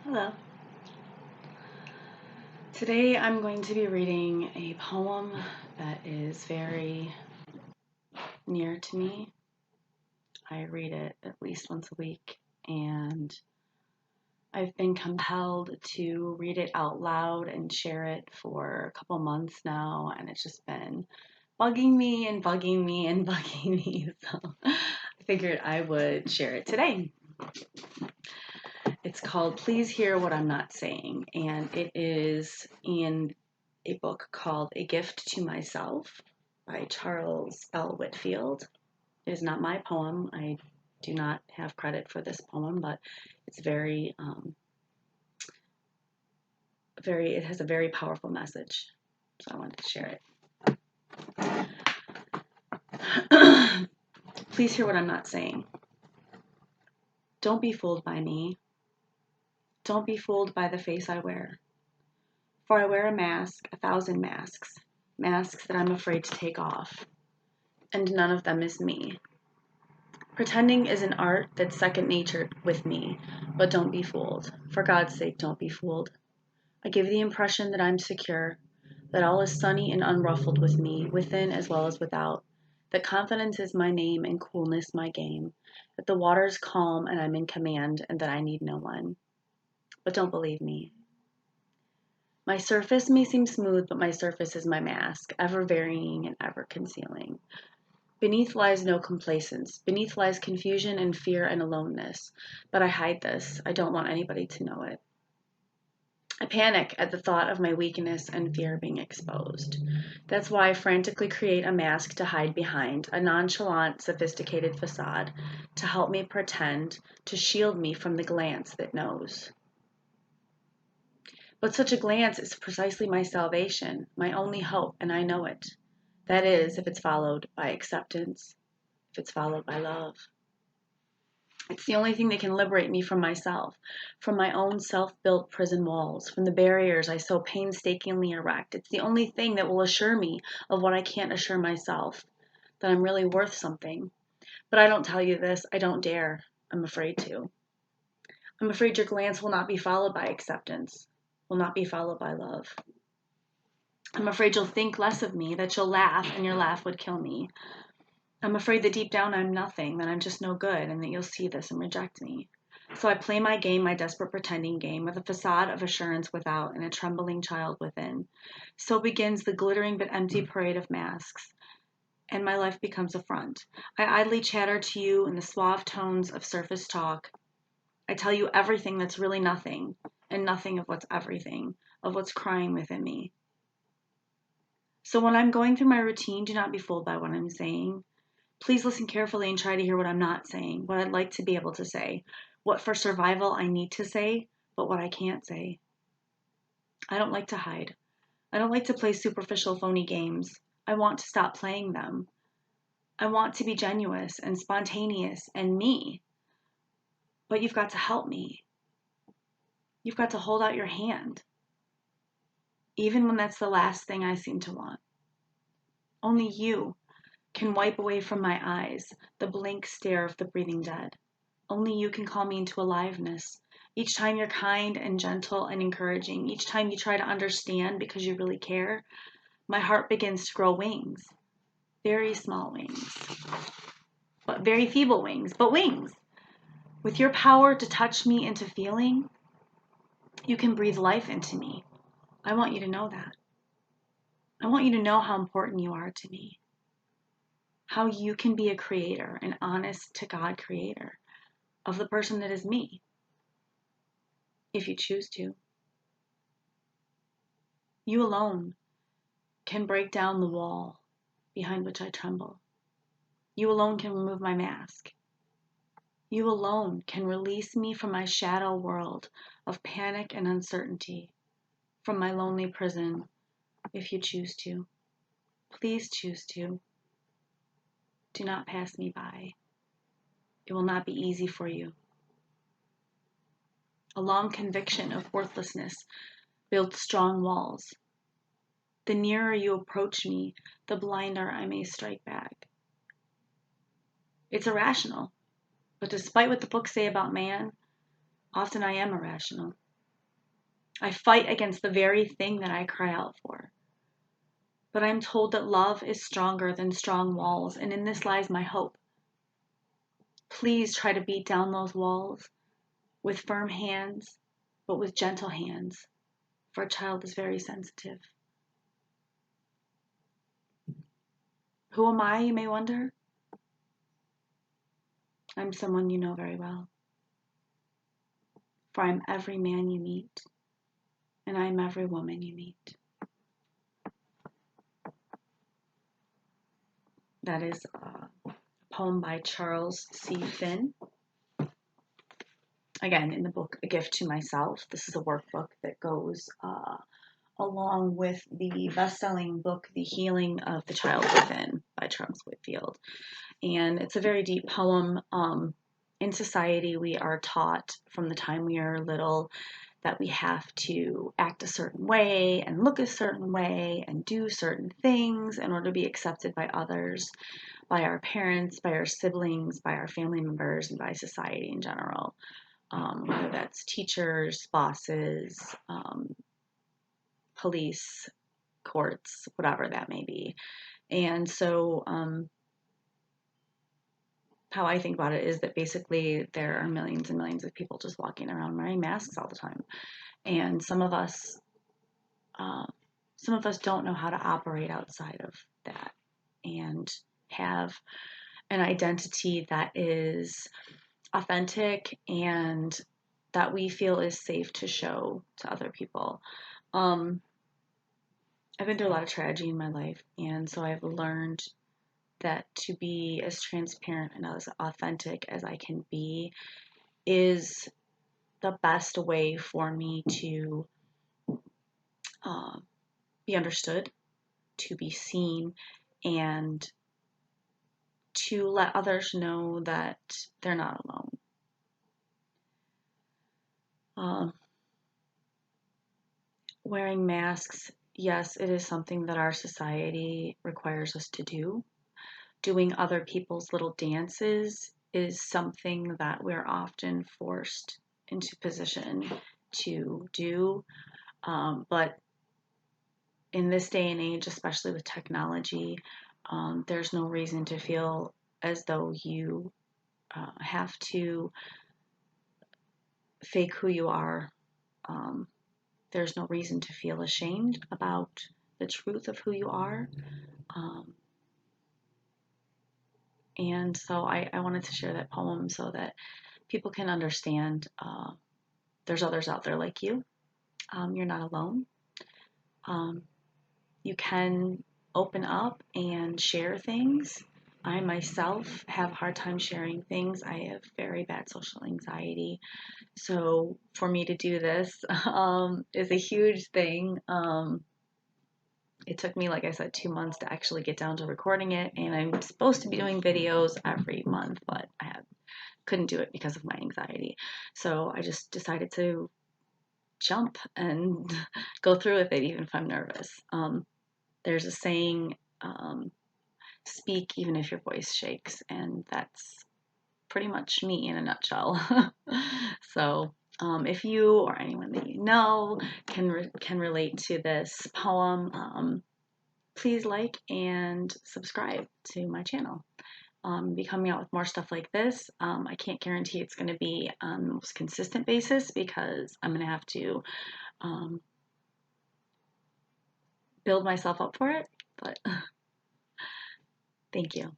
Hello. Today I'm going to be reading a poem that is very near to me. I read it at least once a week, and I've been compelled to read it out loud and share it for a couple months now, and it's just been bugging me and bugging me and bugging me. So I figured I would share it today. It's called Please Hear What I'm Not Saying, and it is in a book called A Gift to Myself by Charles L. Whitfield. It is not my poem. I do not have credit for this poem, but it's it has a very powerful message. So I wanted to share it. Please hear what I'm not saying. Don't be fooled by me. Don't be fooled by the face I wear. For I wear a mask, 1,000 masks, masks that I'm afraid to take off. And none of them is me. Pretending is an art that's second nature with me, but don't be fooled. For God's sake, don't be fooled. I give the impression that I'm secure, that all is sunny and unruffled with me, within as well as without, that confidence is my name and coolness my game, that the water's calm and I'm in command and that I need no one. But don't believe me. My surface may seem smooth, but my surface is my mask, ever varying and ever concealing. Beneath lies no complacence. Beneath lies confusion and fear and aloneness. But I hide this. I don't want anybody to know it. I panic at the thought of my weakness and fear being exposed. That's why I frantically create a mask to hide behind, a nonchalant, sophisticated facade, to help me pretend, to shield me from the glance that knows. But such a glance is precisely my salvation, my only hope, and I know it. That is, if it's followed by acceptance, if it's followed by love. It's the only thing that can liberate me from myself, from my own self-built prison walls, from the barriers I so painstakingly erect. It's the only thing that will assure me of what I can't assure myself, that I'm really worth something. But I don't tell you this. I don't dare. I'm afraid to. I'm afraid your glance will not be followed by acceptance, will not be followed by love. I'm afraid you'll think less of me, that you'll laugh, and your laugh would kill me. I'm afraid that deep down I'm nothing, that I'm just no good, and that you'll see this and reject me. So I play my game, my desperate pretending game, with a facade of assurance without and a trembling child within. So begins the glittering but empty parade of masks, and my life becomes a front. I idly chatter to you in the suave tones of surface talk. I tell you everything that's really nothing, and nothing of what's everything, of what's crying within me. So when I'm going through my routine, do not be fooled by what I'm saying. Please listen carefully and try to hear what I'm not saying, what I'd like to be able to say, what for survival I need to say, but what I can't say. I don't like to hide. I don't like to play superficial, phony games. I want to stop playing them. I want to be genuine and spontaneous and me. But you've got to help me. You've got to hold out your hand, even when that's the last thing I seem to want. Only you can wipe away from my eyes the blank stare of the breathing dead. Only you can call me into aliveness. Each time you're kind and gentle and encouraging, each time you try to understand because you really care, my heart begins to grow wings. Very small wings, but very feeble wings, but wings. With your power to touch me into feeling, you can breathe life into me. I want you to know that. I want you to know how important you are to me. How you can be a creator, an honest to God creator of the person that is me, if you choose to. You alone can break down the wall behind which I tremble. You alone can remove my mask. You alone can release me from my shadow world of panic and uncertainty, from my lonely prison, if you choose to. Please choose to. Do not pass me by. It will not be easy for you. A long conviction of worthlessness builds strong walls. The nearer you approach me, the blinder I may strike back. It's irrational, but despite what the books say about man, often I am irrational. I fight against the very thing that I cry out for. But I'm told that love is stronger than strong walls, and in this lies my hope. Please try to beat down those walls with firm hands, but with gentle hands, for a child is very sensitive. Who am I, you may wonder? I'm someone you know very well. For I'm every man you meet, and I am every woman you meet. That is a poem by Charles C. Finn. Again, in the book A Gift to Myself. This is a workbook that goes along with the best-selling book The Healing of the Child Within by Charles Whitfield. And it's a very deep poem. In society, we are taught from the time we are little that we have to act a certain way and look a certain way and do certain things in order to be accepted by others, by our parents, by our siblings, by our family members, and by society in general. Whether that's teachers, bosses, police, courts, whatever that may be. And so how I think about it is that basically there are millions and millions of people just walking around wearing masks all the time. And some of us don't know how to operate outside of that and have an identity that is authentic and that we feel is safe to show to other people. I've been through a lot of tragedy in my life, and so I've learned that to be as transparent and as authentic as I can be is the best way for me to be understood, to be seen, and to let others know that they're not alone. Wearing masks, yes, it is something that our society requires us to do. Doing other people's little dances is something that we're often forced into position to do. But in this day and age, especially with technology, there's no reason to feel as though you have to fake who you are. There's no reason to feel ashamed about the truth of who you are. And so I wanted to share that poem so that people can understand there's others out there like you. You're not alone. You can open up and share things. I myself have a hard time sharing things. I have very bad social anxiety. So for me to do this is a huge thing. It took me, like I said, 2 months to actually get down to recording it. And I'm supposed to be doing videos every month, but couldn't do it because of my anxiety. So I just decided to jump and go through with it, even if I'm nervous. There's a saying, speak even if your voice shakes, and that's pretty much me in a nutshell. So if you or anyone that you know can relate to this poem, please like and subscribe to my channel. Be coming out with more stuff like this. I can't guarantee it's going to be on the most consistent basis because I'm going to have to build myself up for it, but thank you.